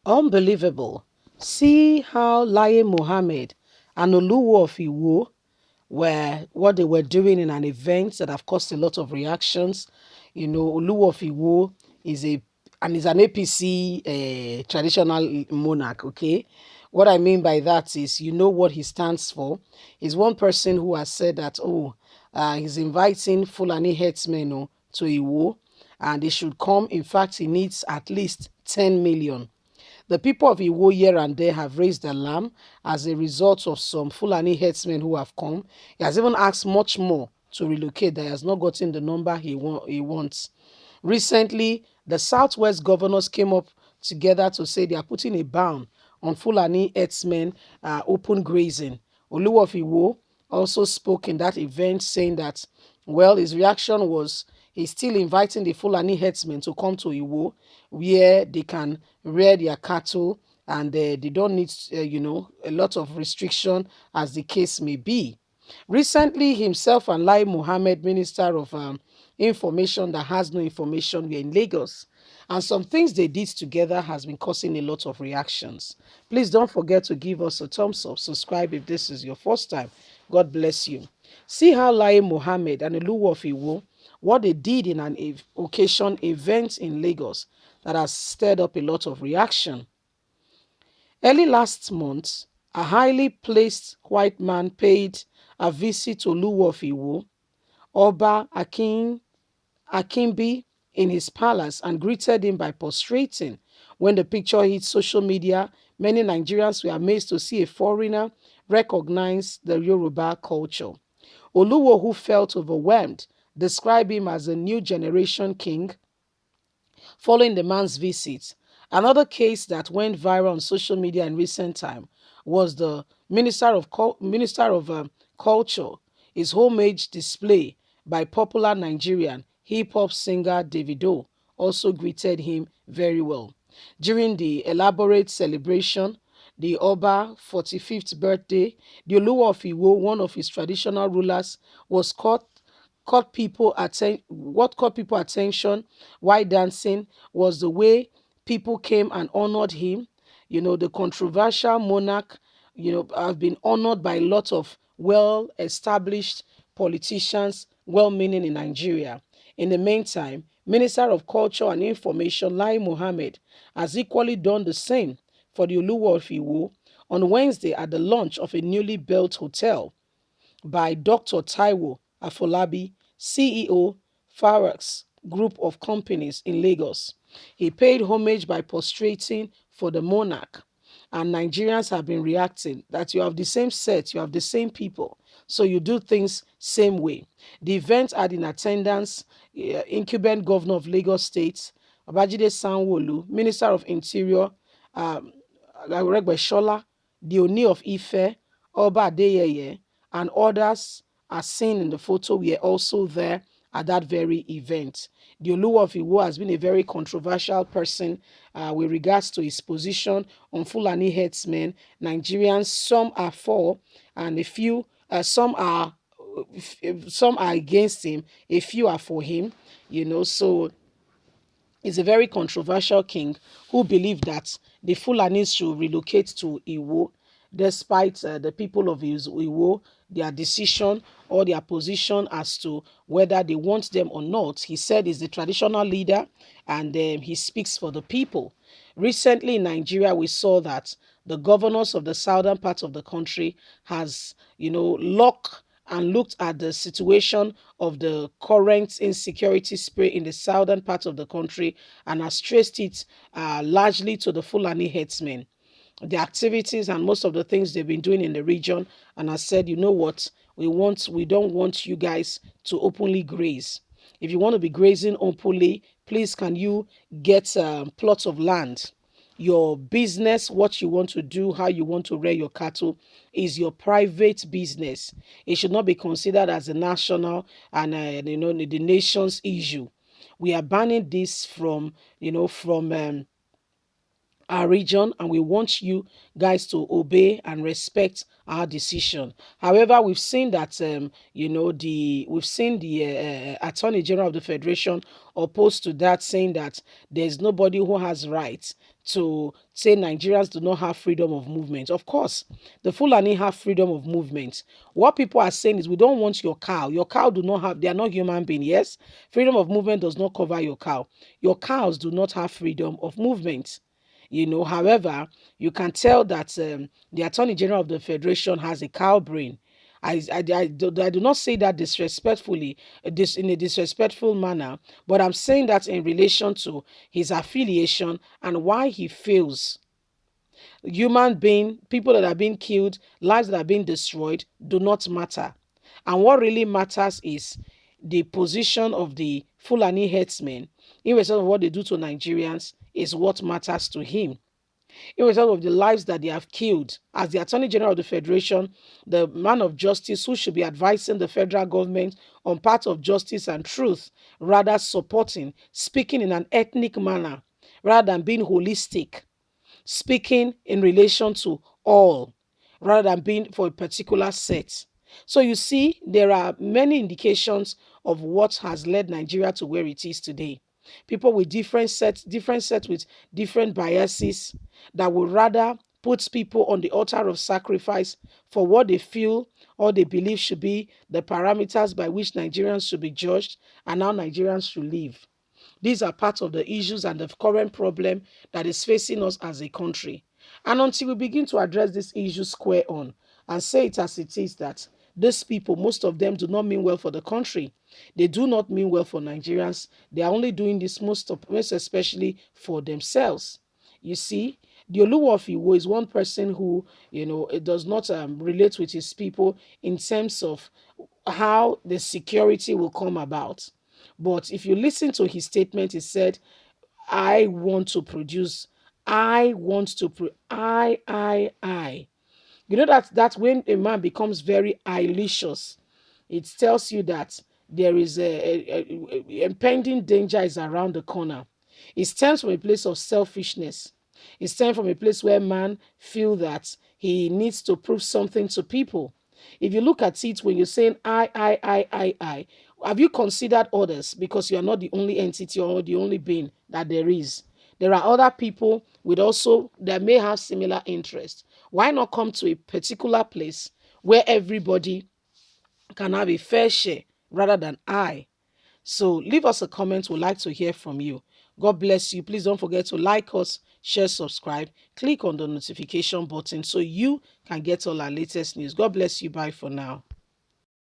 Unbelievable. See how Lai Mohammed and Oluwa of Iwo were what they were doing in an event that have caused a lot of reactions. You know, Oluwa of Iwo is an APC traditional monarch. Okay, what I mean by that is, you know what he stands for. He's one person who has said that, he's inviting Fulani herdsmen, to Iwo, and they should come. In fact, he needs at least 10 million. The people of Iwo here and there have raised alarm as a result of some Fulani herdsmen who have come. He has even asked much more to relocate, that he has not gotten the number he wants. Recently, the Southwest governors came up together to say they are putting a ban on Fulani herdsmen open grazing. Oluwa of Iwo also spoke in that event, saying that, well, his reaction was he's still inviting the Fulani herdsmen to come to Iwo, where they can rear their cattle, and they don't need, a lot of restriction, as the case may be. Recently, himself and Lai Mohammed, Minister of Information that has no information, were in Lagos. And some things they did together has been causing a lot of reactions. Please don't forget to give us a thumbs up, subscribe if this is your first time. God bless you. See how Lai Mohammed and Oluwa of Iwo, what they did in an occasion event in Lagos that has stirred up a lot of reaction. Early last month, a highly placed white man paid a visit to Oluwa of Iwo, Oba Akimbi, in his palace and greeted him by prostrating. When the picture hit social media, many Nigerians were amazed to see a foreigner recognize the Yoruba culture. Oluwo, who felt overwhelmed, described him as a new generation king following the man's visit. Another case that went viral on social media in recent time was the Minister of Culture, his homage display by popular Nigerian hip-hop singer Davido also greeted him very well. During the elaborate celebration, the Oba 45th birthday, the Oluwa of Iwo, one of his traditional rulers, was what caught people attention while dancing was the way people came and honored him. You know, the controversial monarch, have been honored by a lot of well-established politicians, well-meaning in Nigeria. In the meantime, Minister of Culture and Information Lai Mohammed has equally done the same for the Oluwa of Iwo on Wednesday at the launch of a newly built hotel by Dr. Taiwo Afolabi, CEO, Farax Group of Companies in Lagos. He paid homage by prostrating for the monarch. And Nigerians have been reacting that you have the same set, you have the same people, so you do things same way. The event had in attendance incumbent governor of Lagos State, Babajide Sanwo-Olu, Minister of Interior, um, Shola, the Oni of Ife, Oba Adeyeye, and others are seen in the photo were also there at that very event. The Oluwa of Iwo has been a very controversial person with regards to his position on Fulani herdsmen. Nigerians, some are for, and a few, some are against him. A few are for him. So is a very controversial king who believed that the Fulanis should relocate to Iwo, despite the people of Iwo, their decision or their position as to whether they want them or not. He said he's the traditional leader, and he speaks for the people. Recently in Nigeria, we saw that the governors of the southern part of the country has, locked and looked at the situation of the current insecurity spirit in the southern part of the country and has traced it largely to the Fulani herdsmen, the activities and most of the things they've been doing in the region, and has said, you know what, we don't want you guys to openly graze. If you want to be grazing openly, please can you get plots of land? Your business, what you want to do, how you want to rear your cattle is your private business. It should not be considered as a national and the nation's issue. We are banning this from our region, and we want you guys to obey and respect our decision. However, we've seen that the Attorney General of the Federation opposed to that, saying that there's nobody who has rights to say Nigerians do not have freedom of movement. Of course, the Fulani have freedom of movement. What people are saying is we don't want your cow. Your cow do not have, they are not human beings. Yes, freedom of movement does not cover your cow. Your cows do not have freedom of movement. However, you can tell that the Attorney General of the Federation has a cow brain. I do not say that disrespectfully, this in a disrespectful manner, but I'm saying that in relation to his affiliation and why he feels human being, people that are being killed, lives that are being destroyed do not matter. And what really matters is the position of the Fulani herdsmen in respect of what they do to Nigerians is what matters to him in result of the lives that they have killed. As the Attorney General of the Federation, the man of justice who should be advising the federal government on part of justice and truth, rather supporting, speaking in an ethnic manner, rather than being holistic, speaking in relation to all, rather than being for a particular set. So you see, there are many indications of what has led Nigeria to where it is today. People with different sets with different biases that would rather put people on the altar of sacrifice for what they feel or they believe should be the parameters by which Nigerians should be judged and how Nigerians should live. These are part of the issues and the current problem that is facing us as a country. And until we begin to address these issues square on and say it as it is that these people, most of them do not mean well for the country. They do not mean well for Nigerians. They are only doing this most especially for themselves. You see, the Oluwa of Iwo is one person who, it does not relate with his people in terms of how the security will come about. But if you listen to his statement, he said, I want to produce, I want to, I. You know that's when a man becomes very I-licious. It tells you that there is a impending danger is around the corner. It stems from a place of selfishness. It stems from a place where man feel that he needs to prove something to people. If you look at it when you're saying I, have you considered others? Because you are not the only entity or the only being that there is. There are other people with also that may have similar interests. Why not come to a particular place where everybody can have a fair share rather than I? So leave us a comment. We'd like to hear from you. God bless you. Please don't forget to like us, share, subscribe, click on the notification button so you can get all our latest news. God bless you. Bye for now.